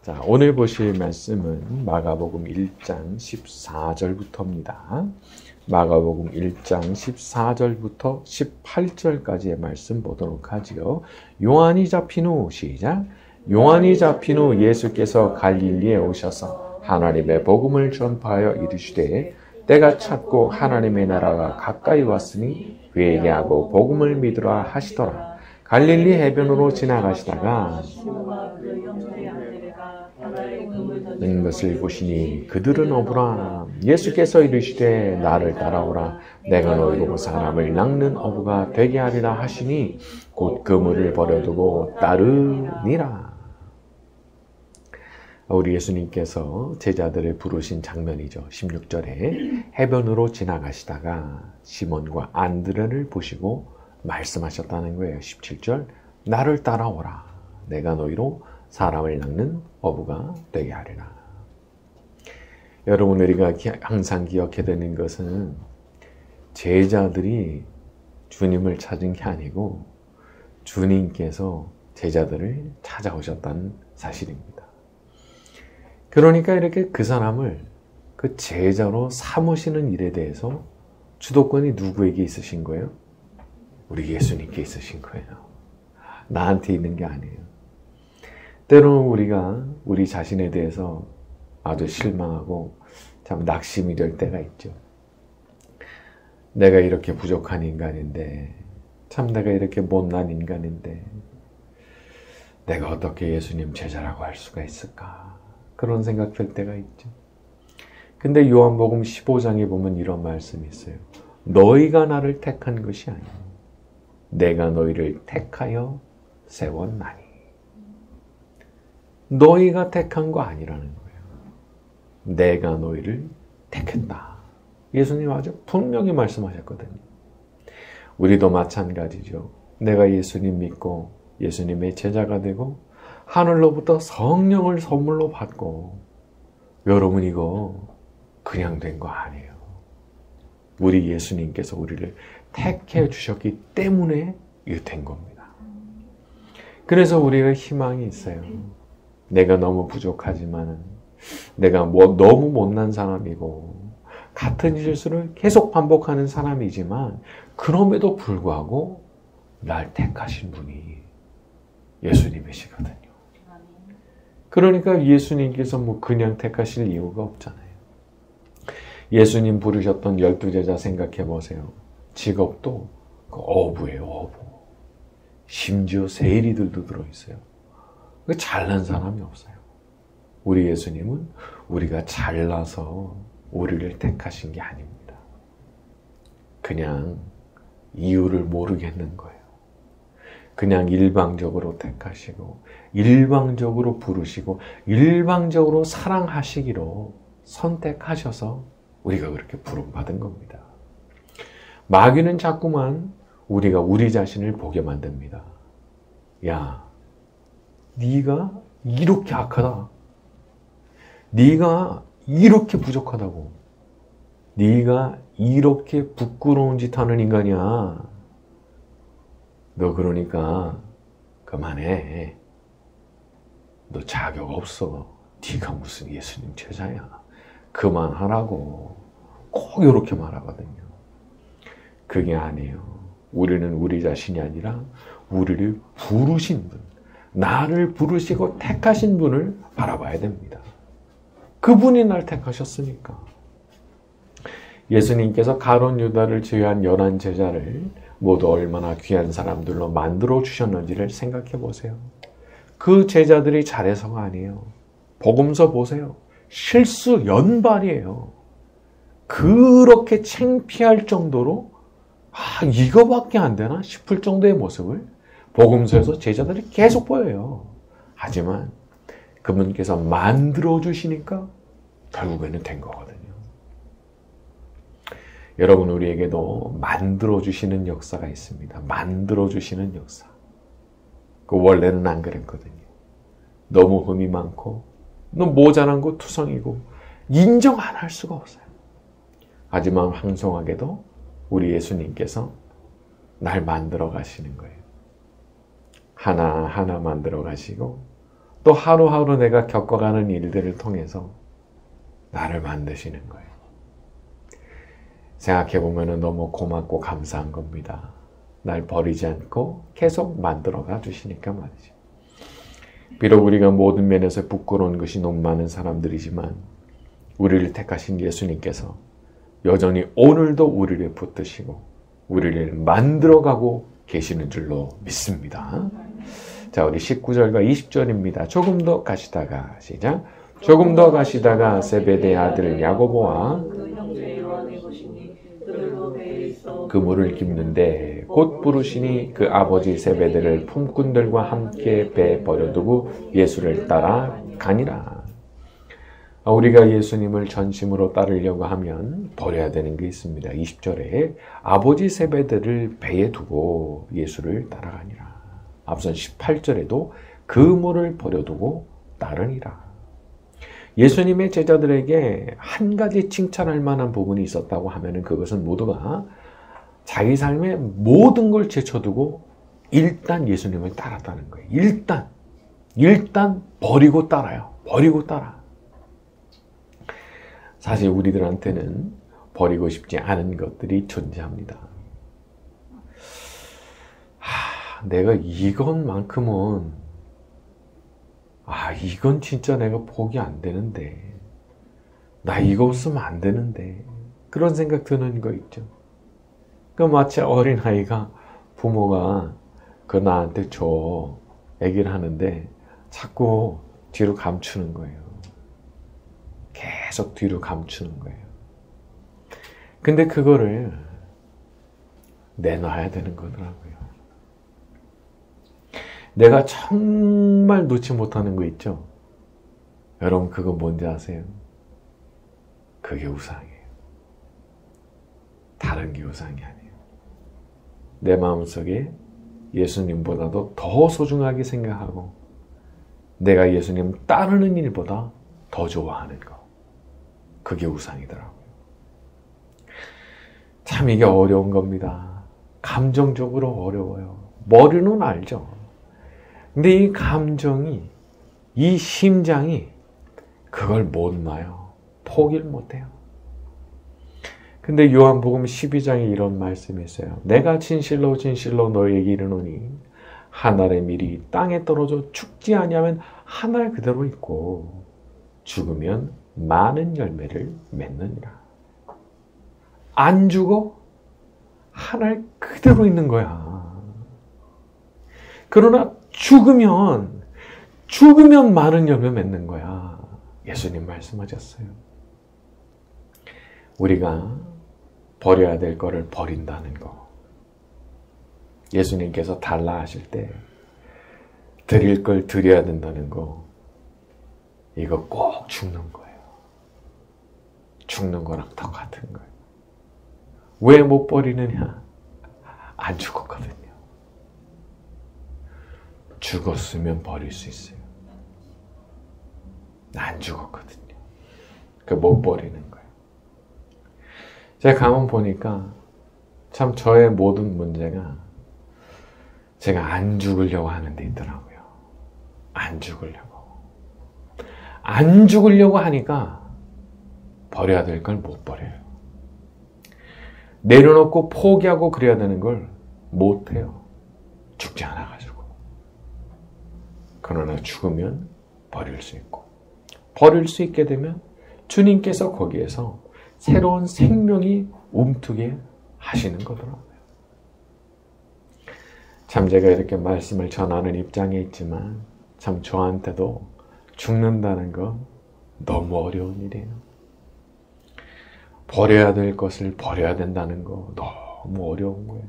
자, 오늘 보실 말씀은 마가복음 1장 14절부터입니다. 마가복음 1장 14절부터 18절까지의 말씀 보도록 하지요. 요한이 잡힌 후 시작. 요한이 잡힌 후 예수께서 갈릴리에 오셔서 하나님의 복음을 전파하여 이르시되 때가 찼고 하나님의 나라가 가까이 왔으니 회개하고 복음을 믿으라 하시더라. 갈릴리 해변으로 지나가시다가 는 것을 보시니 그들은 어부라. 예수께서 이르시되 나를 따라오라. 내가 너희로 사람을 낚는 어부가 되게 하리라 하시니 곧 그물을 버려두고 따르니라. 우리 예수님께서 제자들을 부르신 장면이죠. 16절에 해변으로 지나가시다가 시몬과 안드레를 보시고 말씀하셨다는 거예요. 17절 나를 따라오라. 내가 너희로 사람을 낚는 어부가 되게 하리라. 여러분, 우리가 항상 기억해야 되는 것은 제자들이 주님을 찾은 게 아니고 주님께서 제자들을 찾아오셨다는 사실입니다. 그러니까 이렇게 그 사람을 그 제자로 삼으시는 일에 대해서 주도권이 누구에게 있으신 거예요? 우리 예수님께 있으신 거예요. 나한테 있는 게 아니에요. 때로는 우리가 우리 자신에 대해서 아주 실망하고 참 낙심이 될 때가 있죠. 내가 이렇게 부족한 인간인데, 참 내가 이렇게 못난 인간인데 내가 어떻게 예수님 제자라고 할 수가 있을까? 그런 생각 들 때가 있죠. 근데 요한복음 15장에 보면 이런 말씀이 있어요. 너희가 나를 택한 것이 아니야. 내가 너희를 택하여 세웠나니. 너희가 택한 거 아니라는 거예요. 내가 너희를 택했다. 예수님 아주 분명히 말씀하셨거든요. 우리도 마찬가지죠. 내가 예수님 믿고 예수님의 제자가 되고 하늘로부터 성령을 선물로 받고, 여러분 이거 그냥 된 거 아니에요. 우리 예수님께서 우리를 택해 주셨기 때문에 이게 된 겁니다. 그래서 우리가 희망이 있어요. 내가 너무 부족하지만, 내가 너무 못난 사람이고 같은 실수를 계속 반복하는 사람이지만, 그럼에도 불구하고 날 택하신 분이 예수님이시거든요. 그러니까 예수님께서 그냥 택하실 이유가 없잖아요. 예수님 부르셨던 12제자 생각해 보세요. 직업도 어부예요, 어부. 심지어 세리들도 들어있어요. 잘난 사람이 없어요. 우리 예수님은 우리가 잘나서 우리를 택하신 게 아닙니다. 그냥 이유를 모르겠는 거예요. 그냥 일방적으로 택하시고 일방적으로 부르시고 일방적으로 사랑하시기로 선택하셔서 우리가 그렇게 부름받은 겁니다. 마귀는 자꾸만 우리가 우리 자신을 보게 만듭니다. 야, 네가 이렇게 악하다. 네가 이렇게 부족하다고. 네가 이렇게 부끄러운 짓 하는 인간이야. 너 그러니까 그만해. 너 자격 없어. 네가 무슨 예수님 제자야. 그만하라고. 꼭 이렇게 말하거든요. 그게 아니에요. 우리는 우리 자신이 아니라 우리를 부르신 분, 나를 부르시고 택하신 분을 바라봐야 됩니다. 그분이 날 택하셨으니까. 예수님께서 가룟 유다를 제외한 11제자를 모두 얼마나 귀한 사람들로 만들어 주셨는지를 생각해 보세요. 그 제자들이 잘해서가 아니에요. 복음서 보세요. 실수 연발이에요. 그렇게 창피할 정도로 이거밖에 안 되나 싶을 정도의 모습을 복음서에서 제자들이 계속 보여요. 하지만 그분께서 만들어 주시니까 결국에는 된 거거든요. 여러분, 우리에게도 만들어 주시는 역사가 있습니다. 만들어 주시는 역사. 그 원래는 안 그랬거든요. 너무 흠이 많고 너무 모자란 거 투성이고 인정 안 할 수가 없어요. 하지만 황송하게도 우리 예수님께서 날 만들어 가시는 거예요. 하나하나 만들어 가시고 또 하루하루 내가 겪어가는 일들을 통해서 나를 만드시는 거예요. 생각해보면 너무 고맙고 감사한 겁니다. 날 버리지 않고 계속 만들어가 주시니까 말이죠. 비록 우리가 모든 면에서 부끄러운 것이 너무 많은 사람들이지만 우리를 택하신 예수님께서 여전히 오늘도 우리를 붙드시고 우리를 만들어가고 계시는 줄로 믿습니다. 자, 우리 19절과 20절입니다. 조금 더 가시다가 시작. 조금 더 가시다가 세베대 아들 야고보와 그물을 깁는데 곧 부르시니 그 아버지 세베대를 품꾼들과 함께 배에 버려두고 예수를 따라 가니라. 우리가 예수님을 전심으로 따르려고 하면 버려야 되는 게 있습니다. 20절에 아버지 세베대를 배에 두고 예수를 따라가니라. 앞선 18절에도 그물을 버려두고 따르니라. 예수님의 제자들에게 한 가지 칭찬할 만한 부분이 있었다고 하면 그것은 모두가 자기 삶의 모든 걸 제쳐두고 일단 예수님을 따랐다는 거예요. 일단 버리고 따라요. 버리고 따라. 사실 우리들한테는 버리고 싶지 않은 것들이 존재합니다. 내가 이것만큼은 이건 진짜 내가 포기 안 되는데 나 이거 없으면 안 되는데 그런 생각 드는 거 있죠. 그 마치 어린아이가 부모가 그거 나한테 줘 얘기를 하는데 자꾸 뒤로 감추는 거예요. 계속 뒤로 감추는 거예요. 근데 그거를 내놔야 되는 거더라고요. 내가 정말 놓지 못하는 거 있죠? 여러분 그거 뭔지 아세요? 그게 우상이에요. 다른 게 우상이 아니에요. 내 마음속에 예수님보다도 더 소중하게 생각하고 내가 예수님 따르는 일보다 더 좋아하는 거. 그게 우상이더라고요. 참 이게 어려운 겁니다. 감정적으로 어려워요. 머리는 알죠. 근데 이 감정이, 이 심장이 그걸 못 놔요. 포기를 못해요. 근데 요한복음 12장에 이런 말씀이 있어요. 내가 진실로 진실로 너희에게 이르노니 한 알의 밀이 땅에 떨어져 죽지 아니하면 한 알 그대로 있고 죽으면 많은 열매를 맺느니라. 안 죽어? 한 알 그대로 있는 거야. 그러나 죽으면 많은 열매 맺는 거야. 예수님 말씀하셨어요. 우리가 버려야 될 거를 버린다는 거. 예수님께서 달라 하실 때 드릴 걸 드려야 된다는 거. 이거 꼭 죽는 거예요. 죽는 거랑 똑같은 거예요. 왜 못 버리느냐? 안 죽었거든요. 죽었으면 버릴 수 있어요. 안 죽었거든요. 그 못 버리는 거예요. 제가 가만 보니까 참 저의 모든 문제가 제가 안 죽으려고 하는 데 있더라고요. 안 죽으려고 하니까 버려야 될 걸 못 버려요. 내려놓고 포기하고 그래야 되는 걸 못 해요. 죽지 않아가지고. 그러나 죽으면 버릴 수 있고 버릴 수 있게 되면 주님께서 거기에서 새로운 생명이 움트게 하시는 거더라고요. 참 제가 이렇게 말씀을 전하는 입장에 있지만 참 저한테도 죽는다는 건 너무 어려운 일이에요. 버려야 될 것을 버려야 된다는 거 너무 어려운 거예요.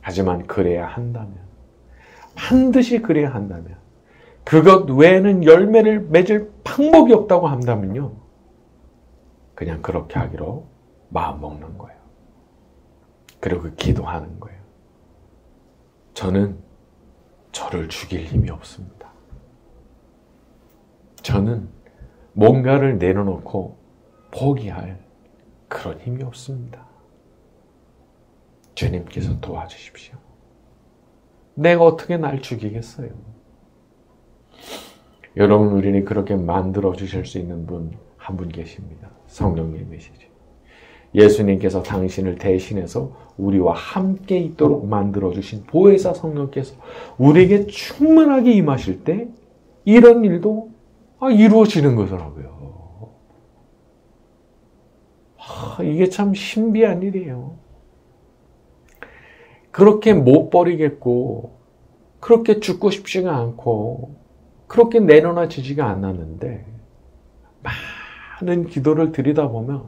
하지만 그래야 한다면, 반드시 그래야 한다면, 그것 외에는 열매를 맺을 방법이 없다고 한다면요, 그냥 그렇게 하기로 마음먹는 거예요. 그리고 기도하는 거예요. 저는 저를 죽일 힘이 없습니다. 저는 뭔가를 내려놓고 포기할 그런 힘이 없습니다. 주님께서 도와주십시오. 내가 어떻게 날 죽이겠어요? 여러분, 우리는 그렇게 만들어 주실 수 있는 분 한 분 계십니다. 성령님이시죠. 예수님께서 당신을 대신해서 우리와 함께 있도록 만들어 주신 보혜사 성령께서 우리에게 충만하게 임하실 때 이런 일도 이루어지는 거더라고요. 이게 참 신비한 일이에요. 그렇게 못 버리겠고, 그렇게 죽고 싶지가 않고, 그렇게 내려놔지지가 않았는데, 많은 기도를 드리다 보면,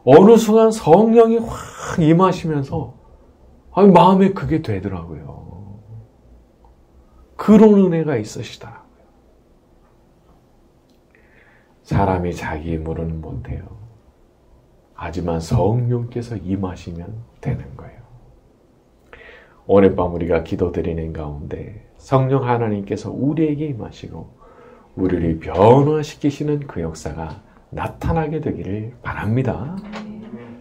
어느 순간 성령이 확 임하시면서, 마음에 그게 되더라고요. 그런 은혜가 있으시더라고요. 사람이 자기 힘으로는 못해요. 하지만 성령께서 임하시면 되는 거예요. 오늘 밤 우리가 기도드리는 가운데 성령 하나님께서 우리에게 임하시고 우리를 변화시키시는 그 역사가 나타나게 되기를 바랍니다.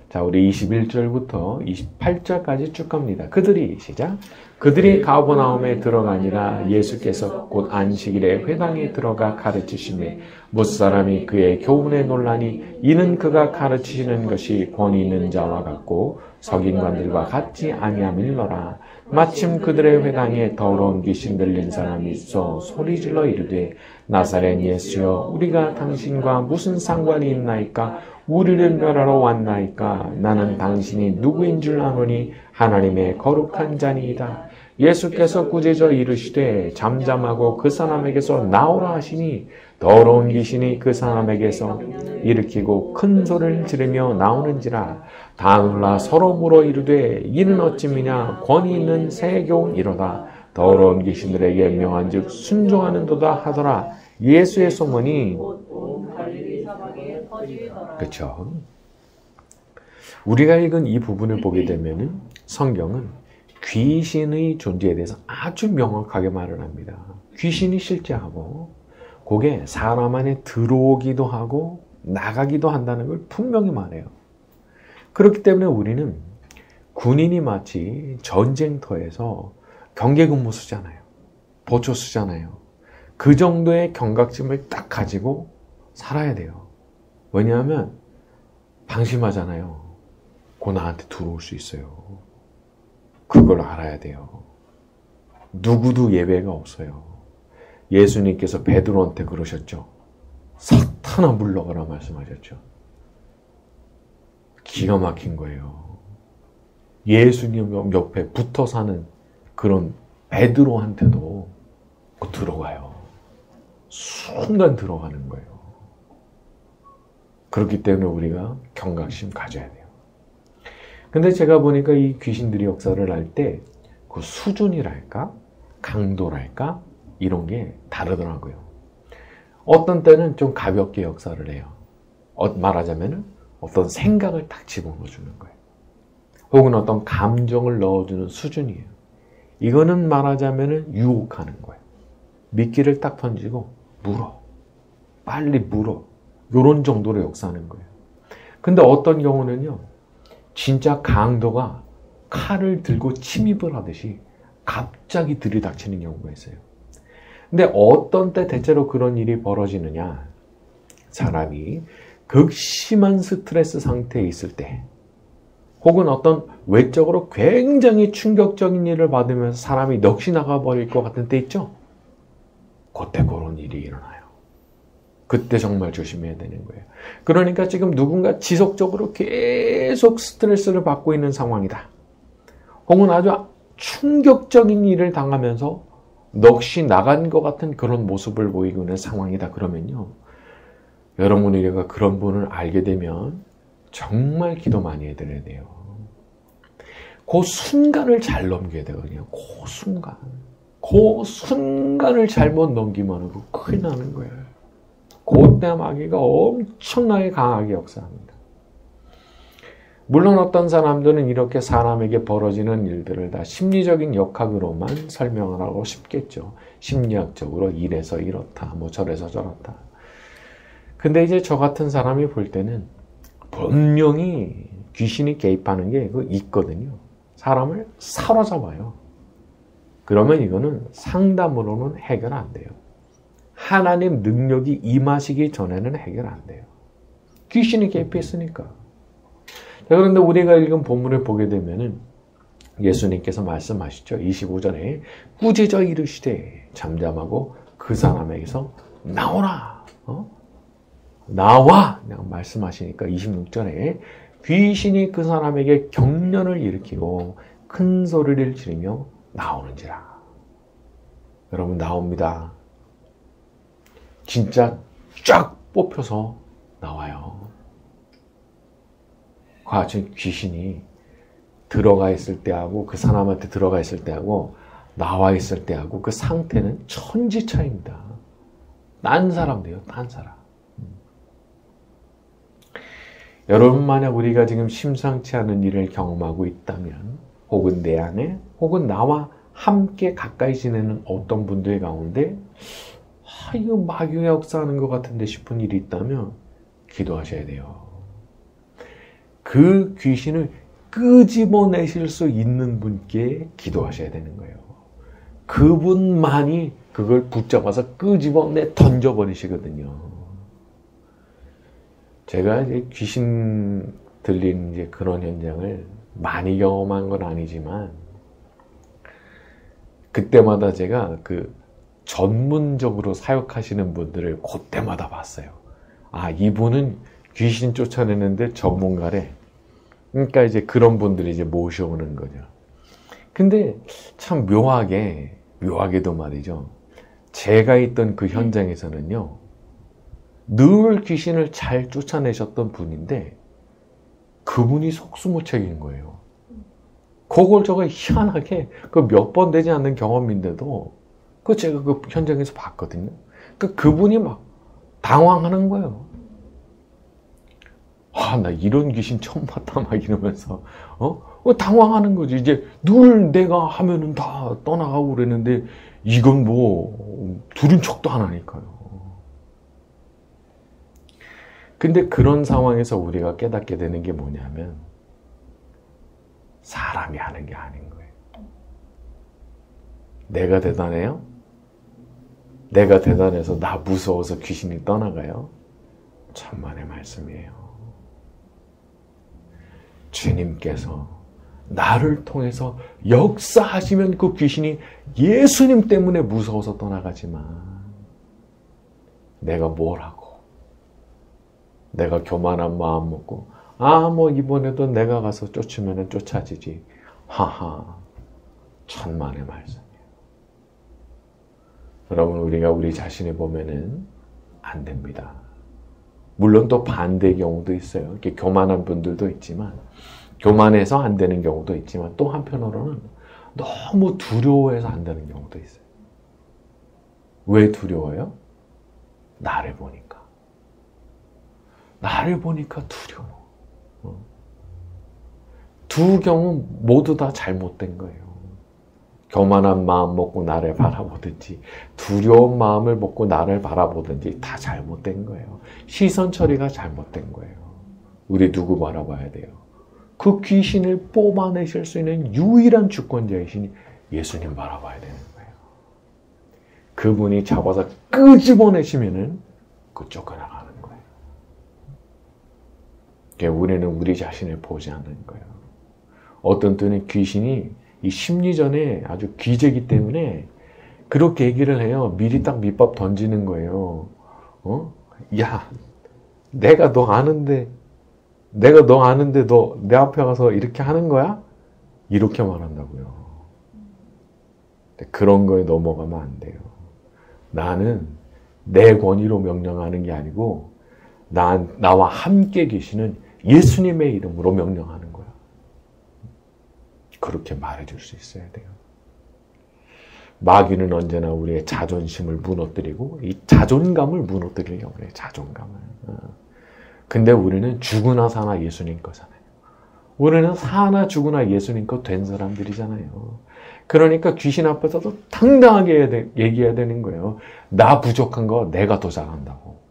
자, 우리 21절부터 28절까지 쭉 갑니다. 그들이 시작. 그들이 가버나움에 들어가니라. 예수께서 곧 안식일에 회당에 들어가 가르치시매 무사람이 그의 교훈에 놀라니 이는 그가 가르치시는 것이 권위 있는 자와 같고 서긴관들과 같지 아니함일러라. 마침 그들의 회당에 더러운 귀신 들린 사람이 있어 소리질러 이르되 나사렛 예수여 우리가 당신과 무슨 상관이 있나이까? 우리를 멸하러 왔나이까? 나는 당신이 누구인 줄 아노니 하나님의 거룩한 자니이다. 예수께서 꾸짖어 이르시되 잠잠하고 그 사람에게서 나오라 하시니 더러운 귀신이 그 사람에게서 일으키고 큰 소리를 지르며 나오는지라. 다 놀라 서로 물어 이르되 이는 어찌미냐? 권위 있는 새 교훈이로다. 더러운 귀신들에게 명한즉 순종하는도다 하더라. 예수의 소문이 그렇죠. 우리가 읽은 이 부분을 보게 되면 성경은 귀신의 존재에 대해서 아주 명확하게 말을 합니다. 귀신이 실제하고 그게 사람 안에 들어오기도 하고 나가기도 한다는 걸 분명히 말해요. 그렇기 때문에 우리는 군인이 마치 전쟁터에서 경계근무 쓰잖아요. 보초 쓰잖아요. 그 정도의 경각심을 딱 가지고 살아야 돼요. 왜냐하면 방심하잖아요. 곧 나한테 들어올 수 있어요. 그걸 알아야 돼요. 누구도 예외가 없어요. 예수님께서 베드로한테 그러셨죠. 사탄아 물러가라 말씀하셨죠. 기가 막힌 거예요. 예수님 옆에 붙어 사는 그런 베드로한테도 들어가요. 순간 들어가는 거예요. 그렇기 때문에 우리가 경각심 가져야 돼요. 근데 제가 보니까 이 귀신들이 역사를 할 때 그 수준이랄까? 강도랄까? 이런 게 다르더라고요. 어떤 때는 좀 가볍게 역사를 해요. 말하자면 어떤 생각을 딱 집어넣어주는 거예요. 혹은 어떤 감정을 넣어주는 수준이에요. 이거는 말하자면 유혹하는 거예요. 미끼를 딱 던지고 물어. 빨리 물어. 이런 정도로 역사하는 거예요. 근데 어떤 경우는요. 진짜 강도가 칼을 들고 침입을 하듯이 갑자기 들이닥치는 경우가 있어요. 근데 어떤 때 대체로 그런 일이 벌어지느냐. 사람이 극심한 스트레스 상태에 있을 때 혹은 어떤 외적으로 굉장히 충격적인 일을 받으면서 사람이 넋이 나가버릴 것 같은 때 있죠? 그때 그런 일이 일어나요. 그때 정말 조심해야 되는 거예요. 그러니까 지금 누군가 지속적으로 계속 스트레스를 받고 있는 상황이다. 혹은 아주 충격적인 일을 당하면서 넋이 나간 것 같은 그런 모습을 보이고 있는 상황이다. 그러면요. 여러분 우리가 그런 분을 알게 되면 정말 기도 많이 해드려야 돼요. 그 순간을 잘 넘겨야 되거든요. 그 순간을 잘못 넘기면 큰일 나는 거예요. 그때 마귀가 엄청나게 강하게 역사합니다. 물론 어떤 사람들은 이렇게 사람에게 벌어지는 일들을 다 심리적인 역학으로만 설명을 하고 싶겠죠. 심리학적으로 이래서 이렇다, 저래서 저렇다. 근데 이제 저 같은 사람이 볼 때는 분명히 귀신이 개입하는 게 있거든요. 사람을 사로잡아요. 그러면 이거는 상담으로는 해결 안 돼요. 하나님 능력이 임하시기 전에는 해결 안 돼요. 귀신이 개입했으니까. 그런데 우리가 읽은 본문을 보게 되면은 예수님께서 말씀하시죠. 25절에 꾸짖어 이르시되 잠잠하고 그 사람에게서 나오라. 나와! 그냥 말씀하시니까 26절에 귀신이 그 사람에게 경련을 일으키고 큰 소리를 지르며 나오는지라. 여러분 나옵니다. 진짜 쫙 뽑혀서 나와요. 과연 귀신이 들어가 있을 때하고 그 사람한테 들어가 있을 때하고 나와 있을 때하고 그 상태는 천지 차이입니다. 딴 사람 돼요. 딴 사람. 여러분 만약 우리가 지금 심상치 않은 일을 경험하고 있다면 혹은 내 안에 혹은 나와 함께 가까이 지내는 어떤 분들 가운데 이거 마귀가 역사하는 것 같은데 싶은 일이 있다면 기도하셔야 돼요. 그 귀신을 끄집어내실 수 있는 분께 기도하셔야 되는 거예요. 그분만이 그걸 붙잡아서 끄집어내 던져버리시거든요. 제가 이제 귀신 들린 이제 그런 현장을 많이 경험한 건 아니지만 그때마다 제가 그 전문적으로 사역하시는 분들을 그때마다 봤어요. 아, 이분은 귀신 쫓아내는데 전문가래. 그러니까 이제 그런 분들이 이제 모셔오는 거죠. 근데 참 묘하게도 말이죠. 제가 있던 그 현장에서는요, 늘 귀신을 잘 쫓아내셨던 분인데, 그분이 속수무책인 거예요. 그걸 제가 희한하게, 그 몇 번 되지 않는 경험인데도, 그 제가 그 현장에서 봤거든요. 그분이 막 당황하는 거예요. 아, 나 이런 귀신 처음 봤다, 막 이러면서, 당황하는 거지. 이제 늘 내가 하면은 다 떠나가고 그랬는데, 이건 뭐, 둘인 척도 안 하니까요. 근데 그런 상황에서 우리가 깨닫게 되는 게 뭐냐면, 사람이 하는 게 아닌 거예요. 내가 대단해요? 내가 대단해서 나 무서워서 귀신이 떠나가요? 천만의 말씀이에요. 주님께서 나를 통해서 역사하시면 그 귀신이 예수님 때문에 무서워서 떠나가지만 내가 뭘 하고 내가 교만한 마음 먹고 뭐 이번에도 내가 가서 쫓으면 쫓아지지. 하하, 천만의 말씀이에요. 여러분, 우리가 우리 자신을 보면은 안 됩니다. 물론 또 반대의 경우도 있어요. 이렇게 교만한 분들도 있지만, 교만해서 안 되는 경우도 있지만, 또 한편으로는 너무 두려워해서 안 되는 경우도 있어요. 왜 두려워요? 나를 보니까. 나를 보니까 두려워. 두 경우 모두 다 잘못된 거예요. 교만한 마음 먹고 나를 바라보든지 두려운 마음을 먹고 나를 바라보든지 다 잘못된 거예요. 시선 처리가 잘못된 거예요. 우리 누구 바라봐야 돼요? 그 귀신을 뽑아내실 수 있는 유일한 주권자이신 예수님 바라봐야 되는 거예요. 그분이 잡아서 끄집어내시면은 그 쫓겨나가는 거예요. 그러니까 우리는 우리 자신을 보지 않는 거예요. 어떤 때는 귀신이 이 심리전에 아주 귀재기 때문에 그렇게 얘기를 해요. 미리 딱 밑밥 던지는 거예요. 야, 내가 너 아는데 너 내 앞에 가서 이렇게 하는 거야? 이렇게 말한다고요. 그런 거에 넘어가면 안 돼요. 나는 내 권위로 명령하는 게 아니고 나와 함께 계시는 예수님의 이름으로 명령하는 거야. 그렇게 말해줄 수 있어야 돼요. 마귀는 언제나 우리의 자존심을 무너뜨리고 이 자존감을 무너뜨리려고 그래요. 자존감을. 근데 우리는 죽으나 사나 예수님 거잖아요. 우리는 사나 죽으나 예수님 거 된 사람들이잖아요. 그러니까 귀신 앞에서도 당당하게 얘기해야 되는 거예요. 나 부족한 거 내가 더 잘한다고.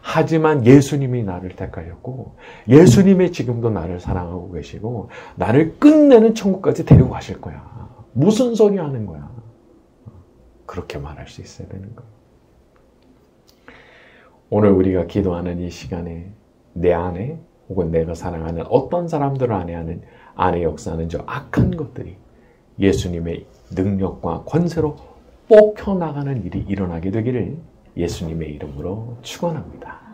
하지만 예수님이 나를 택하셨고 예수님이 지금도 나를 사랑하고 계시고 나를 끝내는 천국까지 데리고 가실 거야. 무슨 소리 하는 거야. 그렇게 말할 수 있어야 되는 거예요. 오늘 우리가 기도하는 이 시간에 내 안에 혹은 내가 사랑하는 어떤 사람들 안에 역사하는 저 악한 것들이 예수님의 능력과 권세로 뽑혀나가는 일이 일어나게 되기를 예수님의 이름으로 축원합니다.